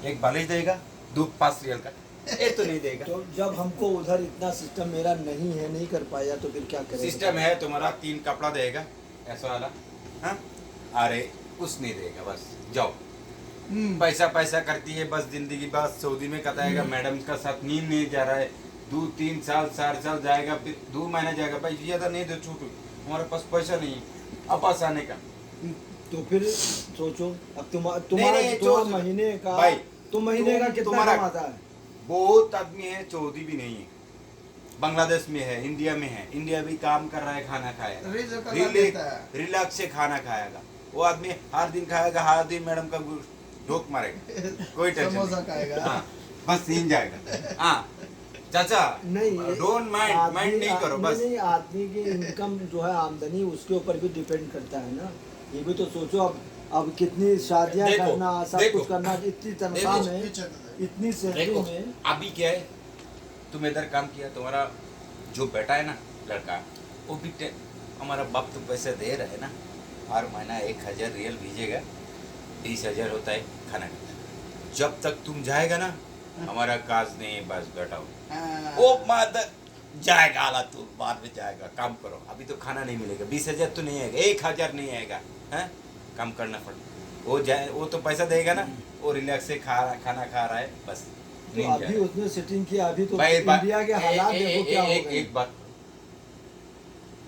एक बालिश देगा, दूध 5 रियल का, ये तो नहीं देगा। तो जब हमको उधर इतना सिस्टम मेरा नहीं है, नहीं कर पाया, तो फिर क्या करें? सिस्टम है तुम्हारा, 3 कपड़ा देगा ऐसा वाला, हाँ, अरे कुछ नहीं देगा, बस जाओ। पैसा पैसा करती है बस, जिंदगी बस सऊदी में कटाएगा। मैडम का साथ नींद नहीं जा रहा है, 2-3 साल 4 साल जाएगा, फिर 2 महीने जाएगा, भाई ज्यादा नहीं दो छूट, हमारे पास पैसा नहीं है वापस आने का। तो फिर सोचो, अब तुम्हारा सोच- महीने का भाई, तो महीने का कितना तुम्हारा- कमाता है? बहुत आदमी है, सऊदी भी नहीं है, बांग्लादेश में है, इंडिया में है, इंडिया भी काम कर रहा है, खाना खाएगा, रिलैक्स से खाना खाएगा। वो आदमी हर दिन खाएगा, हर दिन मैडम का ढोक मारेगा, कोई टेंशन समोसा नहीं। खाएगा। हाँ, बस सीन जाएगा। हाँ चाचा, नहीं, डोंट माइंड नहीं करो बस। नहीं, आदमी की इनकम जो है, आमदनी, उसके ऊपर भी डिपेंड करता है ना। ये भी तो सोचो, अब कितनी शादियां देखो, करना, सब देखो, कुछ करना, इतनी तनख्वाह देखो, में, इतनी सैलरी देखो में। अभी क्या है, तुम इधर काम किया, तुम्हारा जो बेटा है ना, लड़का, वो भी हमारा बाप तो पैसे दे रहा है ना, हर महीना 1000 रियल भेजेगा, 20,000 होता है खाना का। जब तक तुम जाएगा ना, हमारा काज नहीं, बस बैठा हो ओ मादर जाएगा, आला तू बाद में जाएगा, काम करो, अभी तो खाना नहीं मिलेगा, 20,000 तो नहीं आएगा, 1000 नहीं आएगा, हैं, काम करना पड़ेगा। वो जाए, वो तो पैसा देगा ना, वो रिलैक्स से खाना खा रहा है, बस तो नहीं अभी जाएगा। उसने सेटिंग किया, अभी तो भाई, इंडिया के हालात देखो क्या हो गए। एक बात,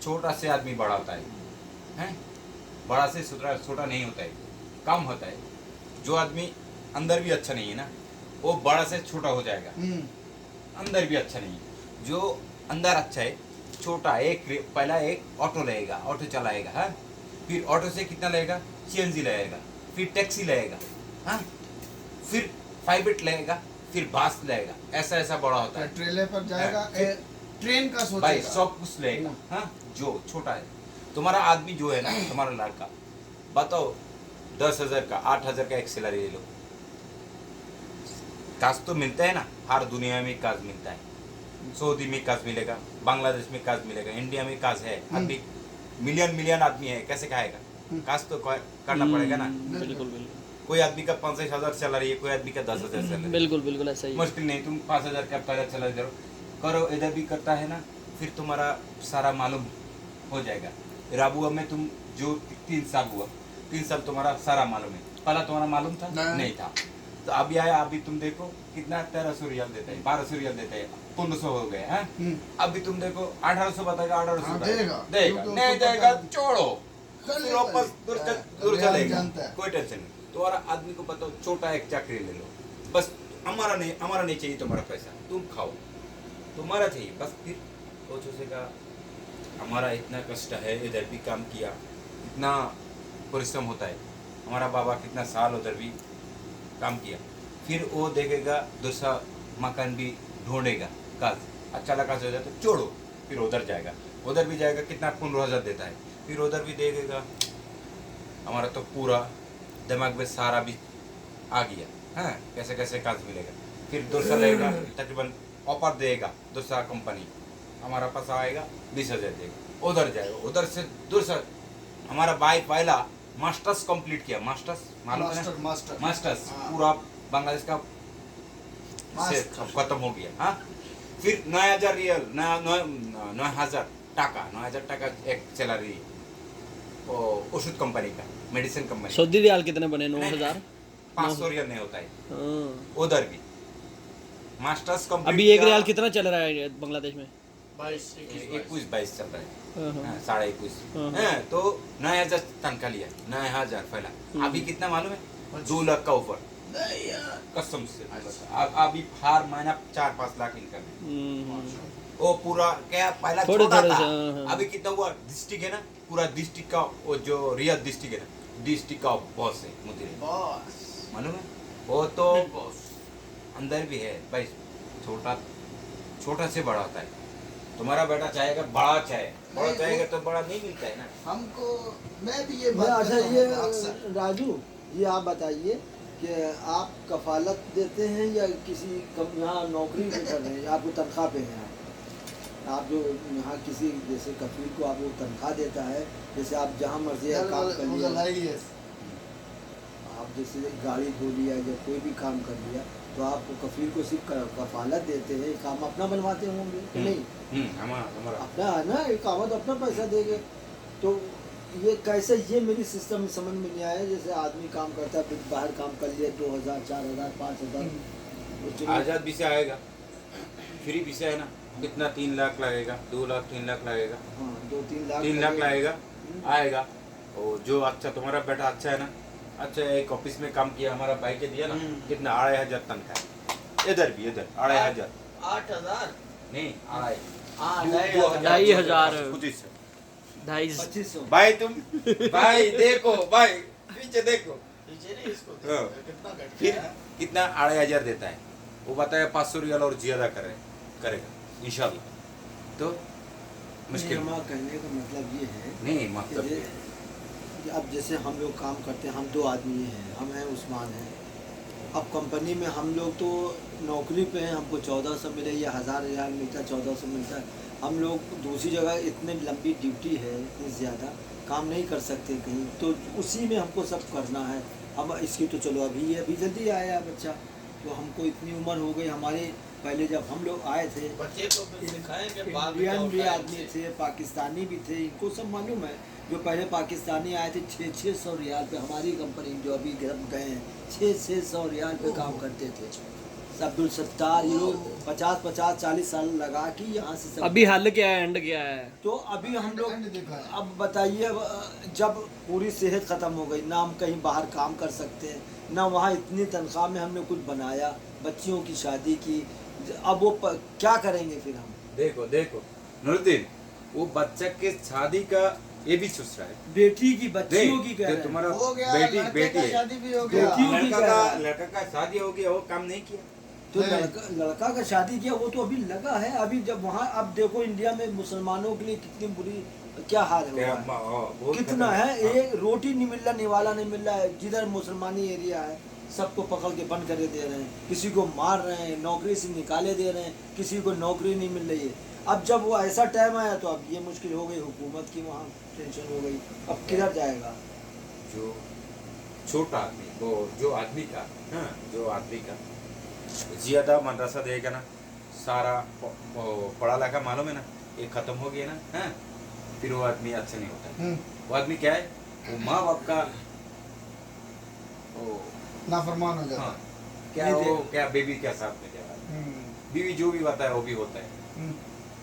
छोटा से आदमी बड़ा होता है, हैं, बड़ा से छोटा नहीं होता है, कम होता है। जो आदमी अंदर भी अच्छा नहीं है ना, वो बड़ा से छोटा हो जाएगा, अंदर भी अच्छा नहीं है। जो अंदर अच्छा है, छोटा, पहला एक ऑटो लेगा, ऑटो चलाएगा, हाँ, फिर ऑटो से कितना लेगा, सीएनजी लेगा, फिर टैक्सी लेगा, हाँ, फिर प्राइवेट लेगा, फिर बस लेगा, ऐसा ऐसा बड़ा होता है। ट्रेलर पर जाएगा, फिर- ट्रेन का भाई सोचेगा। सब कुछ लेगा, हाँ, जो छोटा है। तुम्हारा आदमी जो है ना, तुम्हारा लड़का, बताओ 10,000 का, 8,000 का एक सैलरी ले लो, काज तो मिलता है ना, हर दुनिया में काज मिलता है। सऊदी में काज मिलेगा, बांग्लादेश में काज मिलेगा, इंडिया में काज है। अभी मिलियन आदमी है, कैसे खाएगा? काज तो करना पड़ेगा ना। बिल्कुल बिल्कुल कोई आदमी का 5,000 सैलरी है, कोई आदमी का 10,000 सैलरी। बिल्कुल बिल्कुल ऐसा ही है। मुश्किल नहीं, तुम 5,000 का पहले सैलरी करो, इधर भी करता है ना, फिर तुम्हारा सारा मालूम हो जाएगा। राबुआ में तुम जो 3 साल हुआ, 3 साल तुम्हारा सारा मालूम है। पहला तुम्हारा मालूम था? नहीं था। तो अभी आया, अभी तुम देखो कितना 1300 रियाल देता है, 1200 रियाल देता है, 1500 हो गए हैं। अभी तुम देखो 1800 बताएगा, 1800 हाँ, देगा, देगा। नहीं देगा छोड़ो, कर फिर वापस दूर चलेगा, जानता है। कोई टेंशन नहीं। तुम्हारा आदमी को बताओ, छोटा एक चाकरी ले लो, बस हमारा नहीं चाहिए तुम्हारा पैसा, तुम खाओ, तुम्हारा चाहिए बस। फिर वो सोचेगा हमारा इतना कष्ट है, इधर भी काम किया, इतना परिश्रम होता है, हमारा बाबा कितना साल उधर भी काम किया, फिर वो देखेगा दूसरा मकान भी ढूंढेगा, काज अच्छा लगा हो जाए तो छोड़ो, फिर उधर जाएगा, उधर भी जाएगा, कितना 15,000 देता है, फिर उधर भी देखेगा, हमारा तो पूरा दिमाग में सारा भी आ गया, हाँ, कैसे कैसे काज मिलेगा। फिर दूसरा लेगा, तकरीबन ऑफर देगा दूसरा कंपनी, हमारा पास आएगा 20,000 देगा, उधर जाएगा, उधर से दूसरा। हमारा भाई पहला मास्टर्स कंप्लीट किया, मास्टर्स मालूम है ना? मास्टर्स हाँ। पूरा बांग्लादेश का से खत्म हो गया, हाँ। फिर 9,000 रियल, 9,000 टाका, 9,000 टाका एक सैलरी ओषुध कंपनी का, मेडिसिन कंपनी। सऊदी रियाल कितने बने? 9,000। 500 रियल नहीं होता है हाँ। उधर भी। मास्टर्स कंप्लीट अभी एक रियाल कितना चल रहा है बांग्लादेश में? 21-22 चल रहा है, हाँ, हाँ। 21.5। हाँ। हैं, तो 9,000 तनख्वाह लिया, 9,000 पहला। अभी कितना मालूम है? 2 लाख का ऊपर, कसम से। अभी हर महीना 4-5 लाख इनकम है। वो पूरा क्या पहला थोड़े छोटा थोड़े था, से, हाँ, हाँ। अभी कितना हुआ? डिस्ट्रिक्ट है ना, पूरा डिस्ट्रिक्ट का, वो जो रियाद डिस्ट्रिक्ट है ना, डिस्ट्रिक्ट का बॉस है मुझे मालूम है। वो तो अंदर भी है भाई, छोटा से बड़ा होता है। तुम्हारा बेटा चाहेगा बड़ा चाहेगा तो बड़ा नहीं मिलता है ना। हमको, मैं भी ये अच्छा, करता ये हूँ अक्सर। राजू, ये आप बताइए कि आप कफालत देते हैं या किसी यहाँ नौकरी में कर रहे हैं, आपको तनख्वाह पे हैं? आप जो यहाँ किसी जैसे कफील को आप वो तनख्वाह देता है, जैसे आप जहाँ मर्जी है काम कर लिए, आप जैसे गाड़ी धो लिया या कोई भी काम कर लिया, तो आप कफील को सिर्फ कफालत देते हैं, काम अपना बनवाते होंगे कि नहीं? हमारा अपना है ना, एक काम तो अपना पैसा देंगे। तो ये कैसे, ये मेरी सिस्टम समझ में नहीं आया। जैसे आदमी काम करता है, फिर बाहर काम कर लिया 2000 4000 5000, आजाद भी से आएगा, फ्री भी से है ना, कितना 3 लाख लगेगा, 2 लाख 3 लाख लगेगा, हाँ 2-3 लाख 3 लाख लगेगा, आएगा। और जो अच्छा तुम्हारा बेटा अच्छा है ना, अच्छा एक ऑफिस में काम किया, हमारा भाई के दिया ना, कितना 2500 तनख्वाह, इधर भी इधर 2500 8,000 नहीं 2,500 2,500 2500 2500 भाई तुम भाई देखो भाई पीछे देखो, पीछे नहीं इसको हाँ। कितना घट फिर गया है। कितना 2500 देता है, वो बताया 500 रियाल और ज्यादा करेगा इंशाल्लाह। तो मुश्किल हमारा कहने का मतलब ये है नहीं, मतलब कि कि अब जैसे हम लोग काम करते हैं, हम 2 आदमी हैं, हम हैं उस्मान हैं। अब कंपनी में हम लोग तो नौकरी पे हैं, हमको 1400 मिले या 1000 रियाल मिलता है, 1400 मिलता है। हम लोग दूसरी जगह इतने लंबी ड्यूटी है, इतनी ज़्यादा काम नहीं कर सकते कहीं, तो उसी में हमको सब करना है। हम इसकी तो चलो अभी जल्दी आया बच्चा, तो हमको इतनी उम्र हो गई हमारे। पहले जब हम लोग आए थे, बच्चे को फिर सिखाएंगे बाद में इंडियन भी होता है आदमी इनसे। थे, पाकिस्तानी भी थे, इनको सब मालूम है। जो पहले पाकिस्तानी आए थे 600 रियाल पे, हमारी कंपनी जो अभी गए हैं 600 रियाल पे काम करते थे। अब्दुल सत्तार ये लोग 50-40 साल लगा कि यहाँ से सब। अभी हाल क्या है, एंड क्या है? तो अभी हम लोग एंड देखा है। अब बताइए, जब पूरी सेहत ख़त्म हो गई ना, हम कहीं बाहर काम कर सकते हैं ना, वहाँ इतनी तनख्वाह में हमने कुछ बनाया, बच्चियों की शादी की, अब वो क्या करेंगे फिर हम? देखो देखो नूरुद्दीन, वो बच्चा के शादी का ये भी सोच रहा है, बेटी की बच्चियों की कह जो रहे हैं। तुम्हारा हो गया, बेटी लड़के का है, शादी भी हो गया। बेटी- लड़का का शादी हो गया, वो काम नहीं किया। तो है। लड़का का शादी किया, वो तो अभी लगा है। अभी जब वहाँ, अब देखो इंडिया में मुसलमानों के लिए कितनी बुरी क्या हाल है, क्या हुआ है। बहुत कितना खतरनाक। है, हाँ। एक रोटी नहीं मिल रहा, निवाला नहीं मिल रहा है। जिधर मुसलमानी एरिया है सबको पकड़ के बंद करे दे रहे हैं, किसी को मार रहे हैं, नौकरी से निकाले दे रहे हैं, किसी को नौकरी नहीं मिल रही है। अब जब वो ऐसा टाइम आया तो अब ये मुश्किल हो गई, हुकूमत की वहाँ टेंशन हो गई, अब किधर जाएगा? जो छोटा आदमी, वो जो आदमी का, हाँ, जो आदमी का ज्यादा मदरसा देगा ना, सारा पढ़ा लिखा मालूम है ना, ये खत्म हो गया ना, हाँ, फिर वो आदमी अच्छा नहीं होता। वो आदमी क्या है, वो माँ बाप का वो, नाफरमान हो जाता हाँ, है। क्या वो क्या बेबी के साथ में क्या, बीवी जो भी बताए वो भी होता है।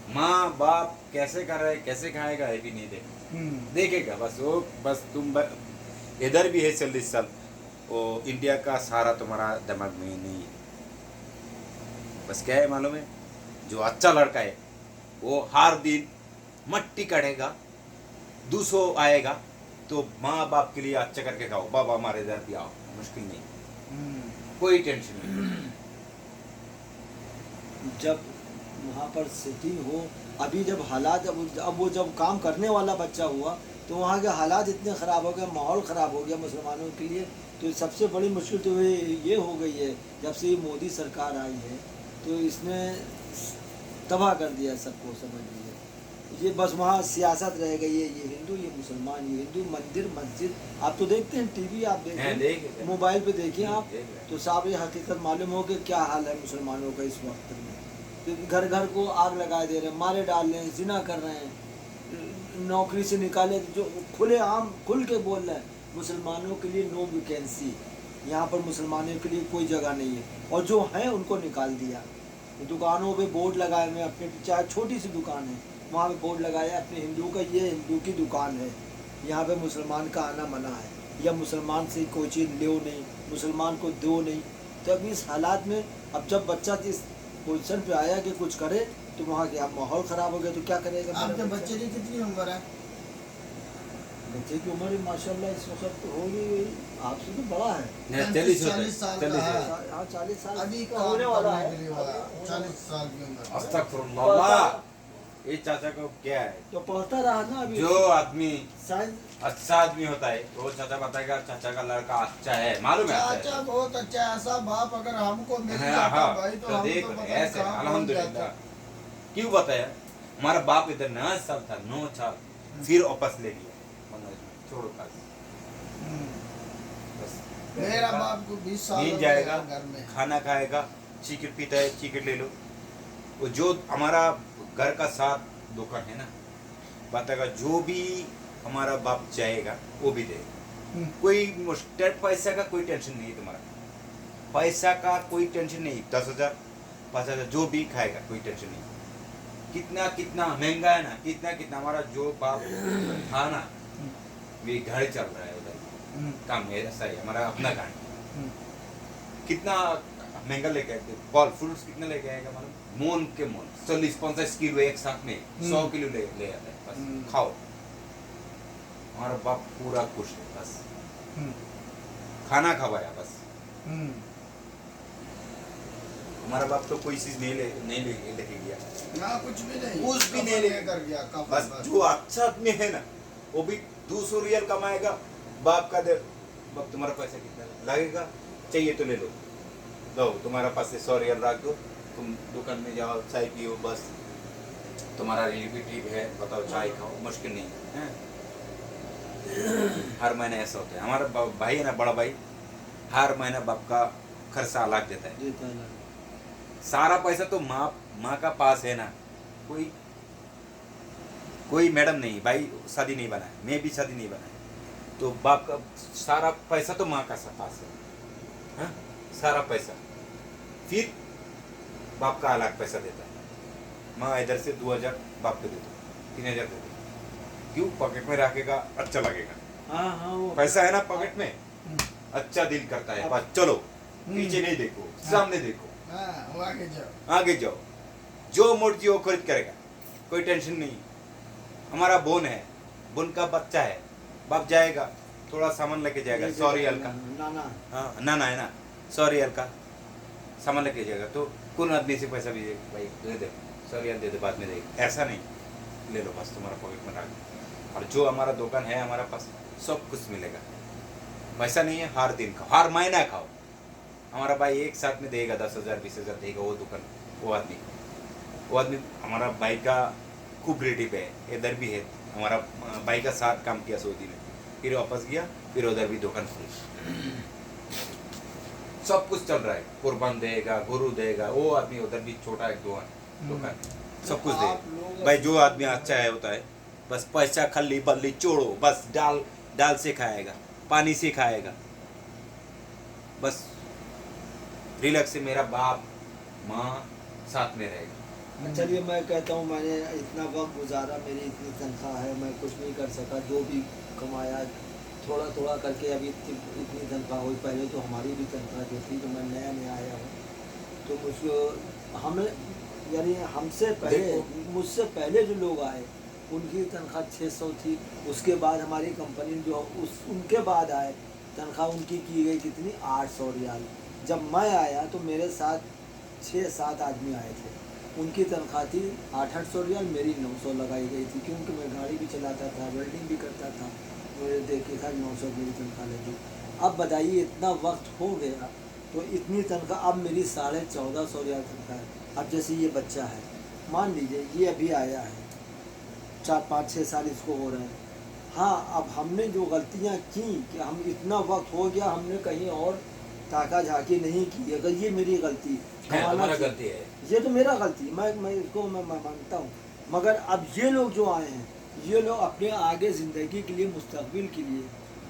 माँ बाप कैसे कर रहे, कैसे खाएगा, ये भी नहीं देखेगा। बस वो, बस तुम इधर भी है 40 साल, वो इंडिया का सारा तुम्हारा दिमाग में नहीं है। बस क्या है मालूम है, जो अच्छा लड़का है वो हर दिन मट्टी कटेगा, 200 आएगा तो माँ बाप के लिए अच्छा करके खाओ, बाबा हमारे इधर भी आओ, मुश्किल नहीं, कोई टेंशन नहीं। जब वहाँ पर सेटिंग हो, अभी जब हालात, अब वो जब काम करने वाला बच्चा हुआ तो वहाँ के हालात इतने ख़राब हो गए, माहौल ख़राब हो गया मुसलमानों के लिए। तो सबसे बड़ी मुश्किल तो ये हो गई है, जब से ये मोदी सरकार आई है तो इसने तबाह कर दिया सबको, समझ लीजिए। ये बस वहाँ सियासत रह गई है, ये हिंदू ये मुसलमान, ये हिंदू मंदिर मस्जिद। आप तो देखते हैं टीवी, आप देखते मोबाइल पे देखिए आप, तो साफ ये हकीकत मालूम हो कि क्या हाल है मुसलमानों का इस वक्त में। तो घर घर को आग लगा दे रहे हैं, मारे डाल रहे हैं, जिना कर रहे हैं, नौकरी से निकाले, जो खुले आम खुल के बोल रहे हैं मुसलमानों के लिए नो वैकेंसी, यहाँ पर मुसलमानों के लिए कोई जगह नहीं है, और जो हैं उनको निकाल दिया। दुकानों पे बोर्ड लगाए हुए, अपने चाहे छोटी सी दुकान है वहाँ पे बोर्ड लगाया अपने हिंदू का, ये हिंदू की दुकान है, यहाँ पे मुसलमान का आना मना है, या मुसलमान से कोई चीज़ लो नहीं, मुसलमान को दो नहीं। तो अब इस हालात में, अब जब बच्चा इस पोजीशन पे आया कि कुछ करे, तो वहाँ के अब माहौल ख़राब हो गया, तो क्या करेगा? आपके बच्चे की कितनी उम्र है? बच्चे की उम्र माशाल्लाह इस वक्त हो गई, आपसे तो बड़ा है। 40 साल का है। हाँ 40 साल अभी का काम होने वाला करने है। के लिए वाला 40 साल की उम्र। अस्तगफुरुल्लाह, ये चाचा को क्या है, तो पढ़ता रहा ना अभी, जो आदमी साइंस अच्छा आदमी होता है वो चाचा बताएगा चाचा का लड़का अच्छा है, मालूम है अच्छा चाचा है। बहुत अच्छा है, ऐसा बाप अगर हमको मिल हाँ, जाता हाँ, भाई तो तो हम देख तो पता नहीं ऐसे कहाँ पहुंच अल्हम्दुलिल्लाह। जाते। क्यों बताया, हमारा बाप इधर 9 साल था, 9 साल, फिर वापस ले लिया, छोड़ो बस, मेरा बाप को 20 साल नींद हो जाएगा, गया घर में। खाना खाएगा, चिकट पीता है, चिकट ले लो। वो जो हमारा घर का साथ दुकान है ना, बताएगा जो भी हमारा बाप चाहेगा वो भी देगा। कोई मुश्किल पैसा का कोई टेंशन नहीं है तुम्हारा, पैसा का कोई टेंशन नहीं। 10,000 5,000 जो भी खाएगा कोई टेंशन नहीं। कितना कितना महंगा है ना, कितना कितना हमारा जो बाप था ना, वे घर चल रहा है उधर काम है, ऐसा ही हमारा अपना काम। कितना महंगा लेके आते, फल फ्रूट्स कितना लेके आएगा मालूम? मोन के मोन 40-50 किलो एक साथ में 100 किलो ले आता है। बस खाओ, हमारा बाप पूरा खुश है। बस खाना खवाया बस। हमारा बाप तो कोई चीज नहीं लेके गया, ना कुछ भी नहीं, कुछ भी नहीं लेकर कर गया। बस जो अच्छा आदमी है ना, वो भी 200 रियल कमाएगा, बाप का दे। बाप तुम्हारा पैसा कितना लगेगा, चाहिए तो ले लो, लो तुम्हारा पास से 100 रियल रख दो, तुम दुकान में जाओ, चाय पियो, बस तुम्हारा रिलेटिव है, बताओ चाय खाओ, मुश्किल नहीं है। हर महीने ऐसा होता है। हमारा भाई है ना, बड़ा भाई, हर महीना बाप का खर्चा अलग देता है। सारा पैसा तो माँ का पास है ना। कोई मैडम नहीं, भाई शादी नहीं बना है, मैं भी शादी नहीं बना है, तो बाप का सारा पैसा तो माँ का पास है, हाँ? सारा पैसा फिर बाप का अलग पैसा देता है। माँ इधर से 2,000 बाप को देता, 3,000 देता। क्यों? पॉकेट में रखेगा, अच्छा लगेगा। हाँ, पैसा है ना पॉकेट में, अच्छा दिल करता है। बस चलो, पीछे नहीं देखो, सामने देखो, आगे जाओ, जो मर्जी वो खरीद करेगा, कोई टेंशन नहीं। हमारा बोन है, बोन का बच्चा है, बाप जाएगा, थोड़ा सामान लेके जाएगा, 100 रियल का, हाँ नाना है ना, 100 रियल का सामान लेके जाएगा, तो कौन आदमी से पैसा भी भाई दे दे, 100 रियल दे दे, बाद में देगा, ऐसा नहीं। ले लो बस, तुम्हारा पॉकेट में रख। और जो हमारा दुकान है, हमारा पास सब कुछ मिलेगा। पैसा नहीं है, हर दिन खाओ, हर महीना खाओ। हमारा भाई एक साथ में देगा 10,000 20,000 देगा, वो दुकान, वो आदमी हमारा भाई का खूब रिलेटिव है, इधर भी है। हमारा भाई का साथ काम किया सऊदी में, फिर वापस गया, फिर उधर भी दुकान खुली। सब कुछ चल रहा है, कुर्बान देगा, गुरु देगा, वो आदमी उधर भी छोटा एक दुकान, सब कुछ देगा। भाई जो आदमी अच्छा है होता है, बस पैसा खल्ली बल्ली छोड़ो, बस डाल से खाएगा, पानी से खाएगा, बस रिलैक्स से मेरा बाप माँ साथ में रहेगा। चलिए, मैं कहता हूँ मैंने इतना वक्त गुजारा, मेरी इतनी तनख्वाह है, मैं कुछ नहीं कर सका, जो भी कमाया थोड़ा थोड़ा करके अभी इतनी तनख्वाह हुई। पहले तो हमारी भी तनख्वाह जो थी, तो मैं नया आया हूँ, तो मुझको हमें यानी हमसे पहले, मुझसे पहले जो लोग आए उनकी तनख्वाह 600 थी। उसके बाद हमारी कंपनी जो उनके बाद आए, तनख्वाह उनकी की गई कितनी, 800 रियाल। जब मैं आया तो मेरे साथ 6-7 आदमी आए थे, उनकी तनख्वाह थी 800 रियाल, मेरी 900 लगाई गई थी, क्योंकि मैं गाड़ी भी चलाता था, वेल्डिंग भी करता था। मुझे देखे था 900 मेरी तनख्वाह लगी। अब बताइए, इतना वक्त हो गया तो इतनी तनख्वाह, अब मेरी 1450 रियाल तनख्वाह है। अब जैसे ये बच्चा है, मान लीजिए ये अभी आया है, 4-5-6 साल इसको हो रहे हैं। हाँ, अब हमने जो गलतियाँ की कि हम इतना वक्त हो गया, हमने कहीं और ताका झाकी नहीं की। अगर ये मेरी गलती गलती है, ये तो मेरा गलती, मैं इसको मैं मानता हूँ। मगर अब ये लोग जो आए हैं, ये लोग अपने आगे ज़िंदगी के लिए, मुस्तकबिल के लिए,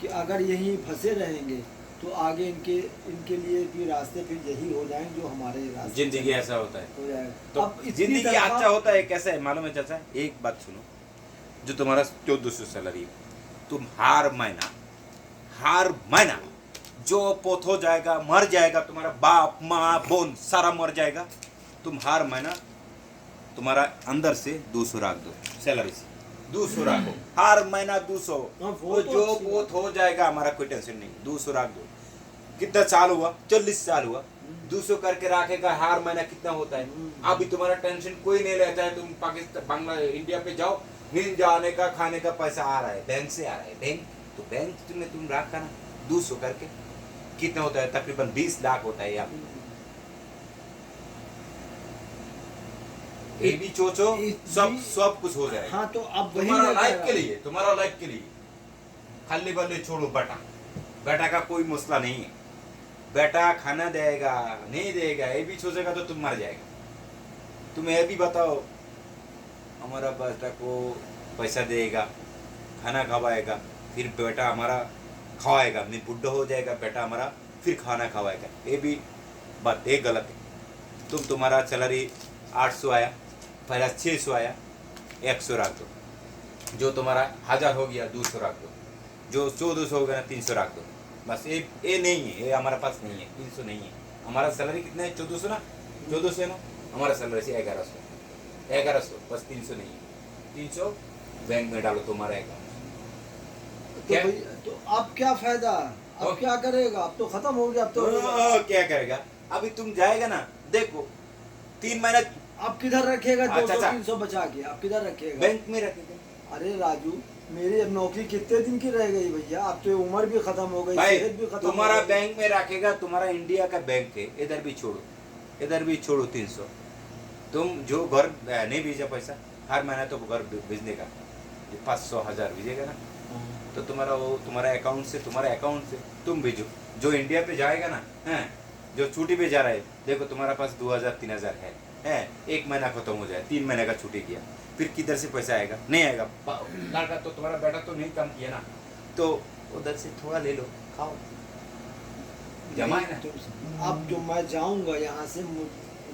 कि अगर यहीं फंसे रहेंगे तो आगे इनके लिए भी रास्ते फिर यही हो जाएंगे जो हमारे रास्ते। जिंदगी ऐसा होता है, हो जाएगा। तो अब जिंदगी अच्छा होता है कैसा है मालूम है चाचा? एक बात सुनो, जो तुम्हारा 1400 सैलरी, तुम हर महीना जो पोत हो जाएगा, मर जाएगा, तुम्हारा बाप माँ बोन सारा मर जाएगा, तुम हर महीना तुम्हारा अंदर से 200 रख दो, सैलरी से 200 रखो, हर महीना 200। तो जो पोत हो जाएगा, हमारा कोई टेंशन नहीं, 200 रख दो। कितना साल हुआ? 40 साल हुआ, 200 करके रखेगा, हर महीना कितना होता है? अभी तुम्हारा टेंशन कोई नहीं लेता है। तुम पाकिस्तान, बांग्ला, इंडिया पे जाओ, मिल जाने का, खाने का पैसा आ रहा है, बैंक से आ रहा है, बैंक में तुम रखा ना 200 करके, कितना होता है? तकरीबन 20 लाख होता है। यहाँ ये भी सोचो, सब कुछ हो जाएगा। हाँ, तो अब वही तुम्हारा लाइफ के लिए खाली बल्ले छोड़ो बेटा, बेटा का कोई मसला नहीं है। बेटा खाना देगा नहीं देगा ये भी सोचेगा तो तुम मर जाएगा। तुम ये भी बताओ, हमारा बेटा को पैसा देगा, खाना खवाएगा, फिर बेटा हमारा खवाएगा, नहीं बुढ़ा हो जाएगा बेटा हमारा फिर खाना खवाएगा, ये भी बात ये गलत है। तुम्हारा सैलरी 800 आया, पहला 600 आया, 100 रख दो। जो तुम्हारा 1000 हो गया 200 रख दो। जो 1400 हो गया 300 रख दो। बस ये नहीं है, ये हमारे पास नहीं है, 300 नहीं है। हमारा सैलरी कितना है? 1400 ना, 1400 है ना हमारा सैलरी से 1100 बस 300 नहीं है। 300 बैंक में डालो तुम्हारा अकाउंट। तो भाई तो अब क्या फायदा, अब तो- क्या करेगा, अब तो खत्म हो गया। अब तो क्या करेगा? अभी तुम जाएगा ना, देखो 3 महीना अब किधर रखेगा? अच्छा, 200-300 बचा के अब किधर रखेगा? बैंक में रखेगा। अरे राजू, मेरी अब नौकरी कितने दिन की रह गई भैया? अब तो उम्र भी खत्म हो गई, भाई सेहत भी खत्म तुम्हारा हो गई। बैंक में रखेगा, तुम्हारा इंडिया का बैंक है, इधर भी छोड़ो 300। तुम जो घर नहीं भेजा पैसा, हर महीना तो घर भेजने का 500-1000 भेजेगा ना, तो तुम्हारा अकाउंट से तुम भेजो। जो इंडिया पे जाएगा ना, हैं जो छुट्टी पे जा रहा है, देखो तुम्हारा पास 2000-3000 है, 1 महीना खत्म हो जाए, 3 महीने का छुट्टी किया, फिर किधर से पैसा आएगा? नहीं आएगा। लड़का तो तुम्हारा बेटा तो नहीं काम किया ना, तो उधर से थोड़ा ले लो, खाओ, जमा है ना। तो अब जो मैं जाऊंगा यहाँ से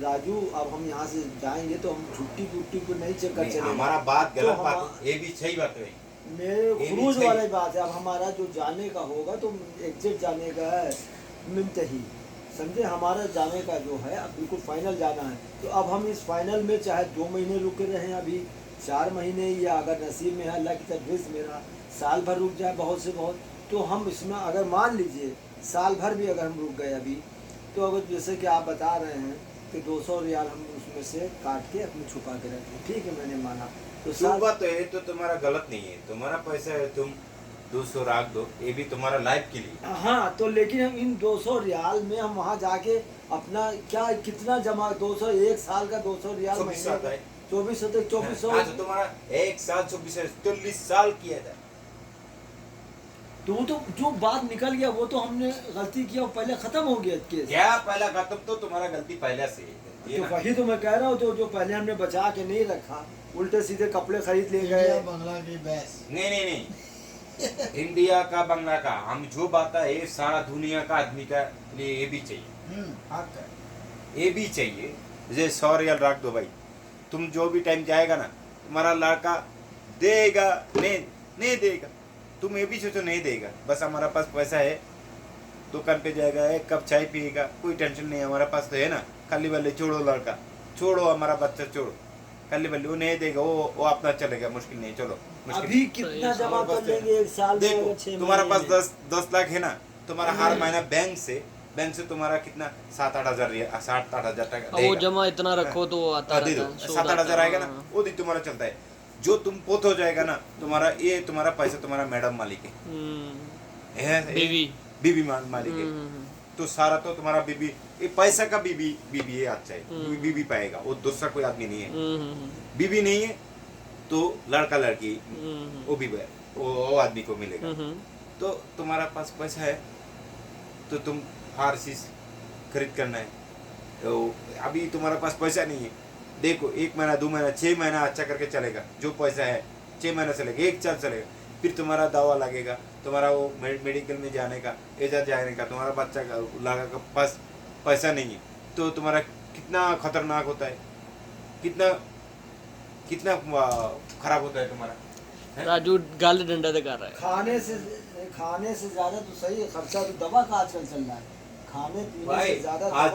राजू, अब हम यहाँ से जाएंगे तो हम छुट्टी को नहीं चेक कर नहीं, चलेंगे। हमारा बात गलत तो बात हम- है, ये भी सही बात है। मेरे ये भी खुरूज सही। वाली बात है। अब हमारा जो जाने का होगा तो एग्जिट जाने का है, मुंतही समझे, हमारा जाने का जो है अब बिल्कुल फाइनल जाना है। तो अब हम इस फाइनल में चाहे 2 महीने रुके रहें, अभी 4 महीने, या अगर नसीब में है अल्लाह की तरफ मेरा साल भर रुक जाए बहुत से बहुत, तो हम इसमें अगर मान लीजिए साल भर भी अगर हम रुक गए अभी, तो अगर जैसे कि आप बता रहे हैं कि 200 रियाल हम उसमें से काट के अपने छुपा के रखें, ठीक है मैंने माना। तो जो बात तो ये तो तुम्हारा गलत नहीं है, तुम्हारा पैसा है, तुम 200 रख दो, ये भी तुम्हारा लाइफ के लिए। हाँ, तो लेकिन हम इन 200 रियाल में हम वहाँ जाके अपना क्या कितना जमा, 200 1 साल का 200 रियाल 24 आता है। 2400 तक 2400। हाँ, तो तुम्हारा 1 साल 40 साल किया था। तो वो तो जो बात निकल गया वो तो हमने गलती किया, वो पहले खत्म हो गया केस। क्या पहला खत्म? तो तुम्हारा गलती पहले से है, ये तो ना। वही तो मैं कह रहा हूँ, तो जो पहले हमने बचा के नहीं रखा, उल्टे सीधे कपड़े खरीद ले इंडिया गए। बंगला की बहस। नहीं इंडिया का बंगला का हम जो बात है, ये सारा दुनिया का आदमी का लिए ये भी चाहिए, हक है। ये भी चाहिए। जैसे 100 रियाल रख दो भाई, तुम जो भी टाइम जाएगा ना, तुम्हारा लड़का देगा नहीं देगा, तुम ये भी सोचो नहीं देगा, बस हमारा पास पैसा है, दुकान पे जाएगा, 1 कप चाय पिएगा, कोई टेंशन नहीं, हमारा पास तो है ना। खाली बल्ले छोड़ो, लड़का छोड़ो, हमारा बच्चा छोड़ो, खाली बल्ले वो नहीं देगा, वो अपना चलेगा, मुश्किल नहीं, चलो मुश्किल अभी कितना जमा हमारे कर पास तो है। लेंगे एक साल में? देखो अगर 6 तुम्हारा पास महीने में? 10 लाख है ना, तुम्हारा हर महीना बैंक से तुम्हारा कितना 7-8 हजार 7-8 हजार तक अब वो जमा इतना रखो तो वो आता दे दो, रहता है, सूद 7-8 हजार आता है, आएगा ना, हाँ। वो दिन तुम्हारा चलता है। जो तुम पोत हो जाएगा ना, तुम्हारा पैसा तुम्हारा मैडम मालिक है, बीवी मालिक है, तो सारा तो तुम्हारा बीबी, ये पैसा का बीबी है, अच्छा है, बीबी पाएगा, वो दूसरा कोई आदमी नहीं है। बीबी नहीं है तो लड़का लड़की वो भी वो आदमी को मिलेगा। तो तुम्हारा पास पैसा है तो तुम हर चीज खरीद करना है। तो अभी तुम्हारा पास पैसा नहीं है, देखो 1 महीना 2 महीना 6 महीना अच्छा करके चलेगा, जो पैसा है 6 महीना चलेगा, 1 साल चलेगा, फिर तुम्हारा दवा लगेगा, तुम्हारा वो मेडिकल में जाने का, इधर जाने का, तुम्हारा बच्चा का लगा का पास पैसा नहीं है, तो तुम्हारा कितना खतरनाक होता है, कितना खराब होता है तुम्हारा, है? राजू गाली डंडा से कर रहा है। खाने से ज्यादा तो सही है खर्चा, तो दवा का आजकल चल रहा है, खाने पीने भाई से ज्यादा आज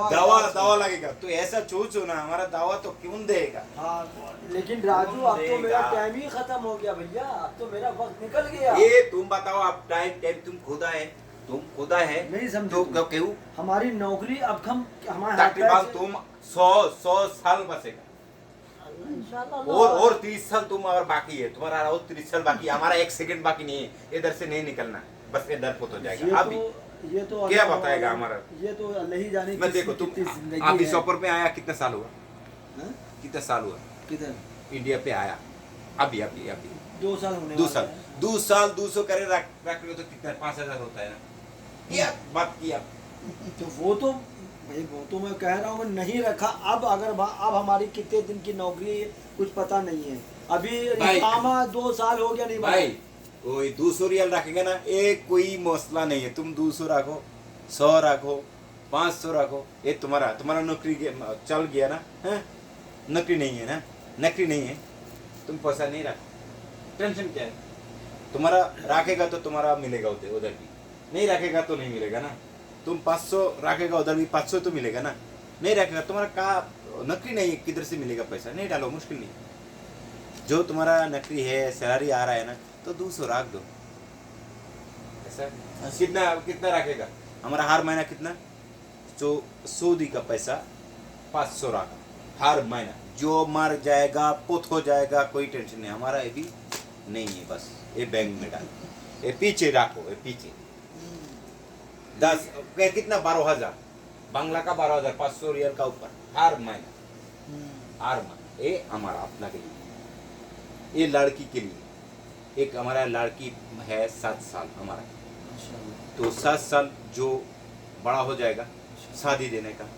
दवा लगेगा, तो ऐसा सोचो ना, हमारा दवा तो क्यों देगा? हाँ, लेकिन राजू अब तो मेरा टाइम ही खत्म हो गया भैया, अब तो मेरा वक्त निकल गया। ये तुम बताओ, अब टाइम तुम खुदा है नहीं समझे तो तुम। क्यों हमारी नौकरी अब हमारे हाथ तकरीबन पैर से- तुम 100 साल बचेगा, इंशाल्लाह और 30 साल तुम और बाकी है, तुम्हारा और 30 साल बाकी है, हमारा 1 सेकंड बाकी नहीं है, इधर से नहीं निकलना, बस इधर पोत हो जाएगा। अभी ये तो क्या अल्लाह बताएगा वाला- हमारा? ये तो अल्लाह ही जाने मैं देखो तुम कितनी जिंदगी अभी है। सफर पे आया, कितना साल हुआ? हाँ? कितना साल हुआ किधर? इंडिया पे आया? अभी 2 साल होने 2 वाले साल हैं। 2 साल 200 करे रख रहे हो तो कितना 5000 होता है ना, किया बात किया। तो वो तो भाई वो तो मैं कह रहा हूँ नहीं रखा। अब अगर अब हमारी कितने दिन की नौकरी है कुछ पता नहीं है। अभी भाई- इकामा 2 साल हो गया नहीं बना। भाई कोई 200 रियल रखेगा ना, एक कोई मसला नहीं है। तुम 200 रखो, 100 रखो, 500 रखो, ये तुम्हारा नौकरी चल गया ना, हैं? नौकरी नहीं है ना, नौकरी नहीं है, तुम पैसा नहीं रखो, टेंशन क्या है? तुम्हारा रखेगा तो तुम्हारा मिलेगा उधर भी, नहीं रखेगा तो नहीं मिलेगा ना। तुम 500 रखेगा उधर भी 500 तो मिलेगा ना, नहीं रखेगा तुम्हारा का नौकरी नहीं है, किधर से मिलेगा पैसा? नहीं डालो, मुश्किल नहीं। जो तुम्हारा नौकरी है, सैलरी आ रहा है ना, तो 200 रख दो। ऐसा कितना कितना रखेगा? हमारा हर महीना कितना, जो सऊदी का पैसा 500 रखा हर महीना। जो मर जाएगा, पुत हो जाएगा, कोई टेंशन नहीं, हमारा ये भी नहीं है। बस ये बैंक में डाल, ये पीछे रखो, ये पीछे 10 कितना 12,000 बांग्ला का 12,500 रियल का ऊपर हर महीना, हर महीना। ये हमारा अपना के लिए, ये लड़की के लिए। एक हमारा लड़की है 7 साल हमारा, तो 7 साल जो बड़ा हो जाएगा शादी देने का,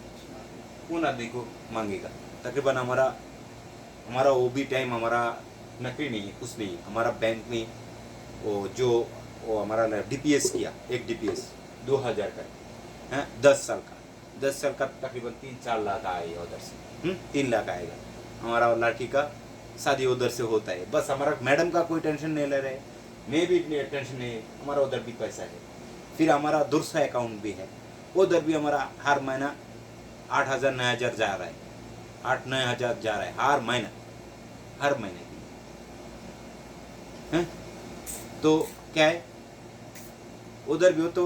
उन आदमी को मांगेगा। तकरीबन हमारा वो भी टाइम हमारा नौकरी नहीं है, कुछ नहीं है। हमारा बैंक में वो हमारा डीपीएस किया, एक डीपीएस 2000 का है, 10 साल का तकरीबन 3-4 लाख आएगा उधर से, 3 लाख आएगा। हमारा लड़की का शादी उधर से होता है। बस हमारा मैडम का कोई टेंशन नहीं ले रहे, मैं भी इतनी टेंशन नहीं, हमारा उधर भी पैसा है। फिर हमारा दूसरा अकाउंट भी है, उधर भी हमारा हर महीना 8,000 9,000 जा रहा है, 8-9 हज़ार जा रहा है हर महीने की है? तो क्या है, उधर भी हो तो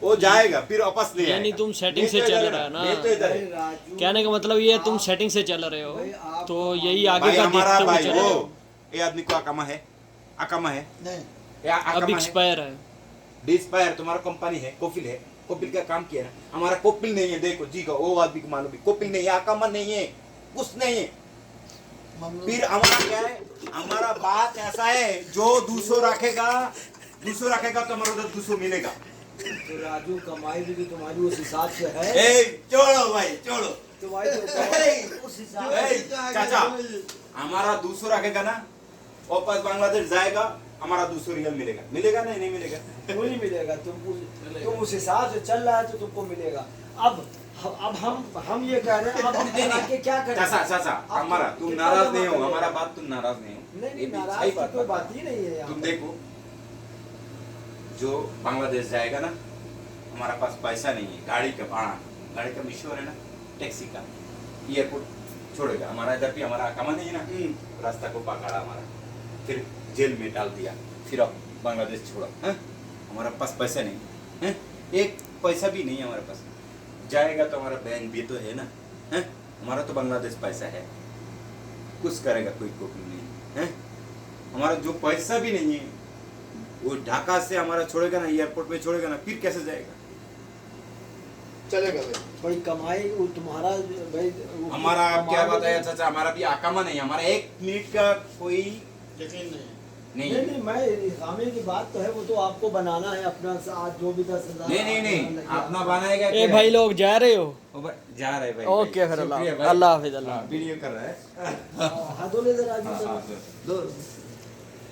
वो जाएगा, फिर वापस ले यानी आएगा। तुम सेटिंग मैं से तो चल इधर रहा है ना। मैं तो इधर भाई है। राजू, कहने का मतलब ये है तुम आप- सेटिंग से चल रहे भाई हो, आप- तो यही आगे भाई का हमारा देखते हुए भाई चल रहे वो हो। ये आदमी को अकामा है, नहीं या अब अकामा है, एक्सपायर है। डिस्पायर। तुम्हारा कंपनी है, कोपिल है, कोपिल का काम किया ना। हमारा कोपिल नहीं है, देखो जी का वो आदमी को मालूम है, कोपिल नहीं है, अकामा नहीं है, कुछ नहीं है। ममनून। फिर हमारा क्या है, हमारा बात ऐसा है, जो 200 रखेगा तो हमारा उधर 200 मिलेगा। तो राजू कमाई भी तुम्हारी उस हिसाब से है। ए छोड़ो भाई, छोड़ो। तुम्हारी तो ए, कमाई उस हिसाब ए, से चाचा हमारा 200 रखेगा ना, वापस बांग्लादेश जाएगा, हमारा 200 रियल मिलेगा। मिलेगा नहीं मिलेगा? क्यों नहीं मिलेगा? तुम उस हिसाब से चल रहा है तो तुमको मिलेगा। अब हम ये कह रहे हैं, अब हम बना के क्या करें? चाचा अब हमारा तुम तुम कितना नाराज जमा नहीं हो, करेगा? हमारा बात तुम नाराज नहीं हो। नहीं ये नहीं, भी नाराज सही की बात कोई बता। बात ही नहीं है यहाँ तुम पे। देखो, जो बांग्लादेश जाएगा ना, हमारा पास पैसा नहीं है, गाड़ी का मिश्वर है ना, टैक्सी का, एयरपोर्ट छोड़ेगा। हमारा इधर भी हमारा कमा नहीं है ना, रास्ता को पकड़ा हमारा, फिर जेल में डाल दिया, फिर अब बांग्लादेश छोड़ा है? हमारा पास पैसा नहीं है, एक पैसा भी नहीं है हमारे पास। जाएगा तो हमारा बैंक भी तो है ना, है? हमारा तो बांग्लादेश पैसा है, कुछ करेगा कोई प्रॉब्लम नहीं है। हमारा जो पैसा भी नहीं है, वो ढाका से हमारा छोड़ेगा ना, एयरपोर्ट में छोड़ेगा ना, फिर कैसे जाएगा? चलेगा भाई। भाई कमाई वो तुम्हारा भाई हमारा आप क्या कमाओगे बताया तो- चाचा, हमारा भी आकामा नहीं है, हमारा 1 मिनट का कोई यकीन नहीं नहीं नहीं है। नहीं, मैं इकामे की बात तो है, वो तो आपको बनाना है अपना साथ, जो भी 10,000 नहीं अपना बनाएगा ए क्या भाई है? लोग जा रहे हो? ओ भाई, जा रहे भाई। ओके, फिर शुक्रिया अल्लाह भाई। अल्लाह हाफिज, अल्लाह हाँ, वीडियो कर रहा है। हाथों ले जरा हाँ, हाँ, दो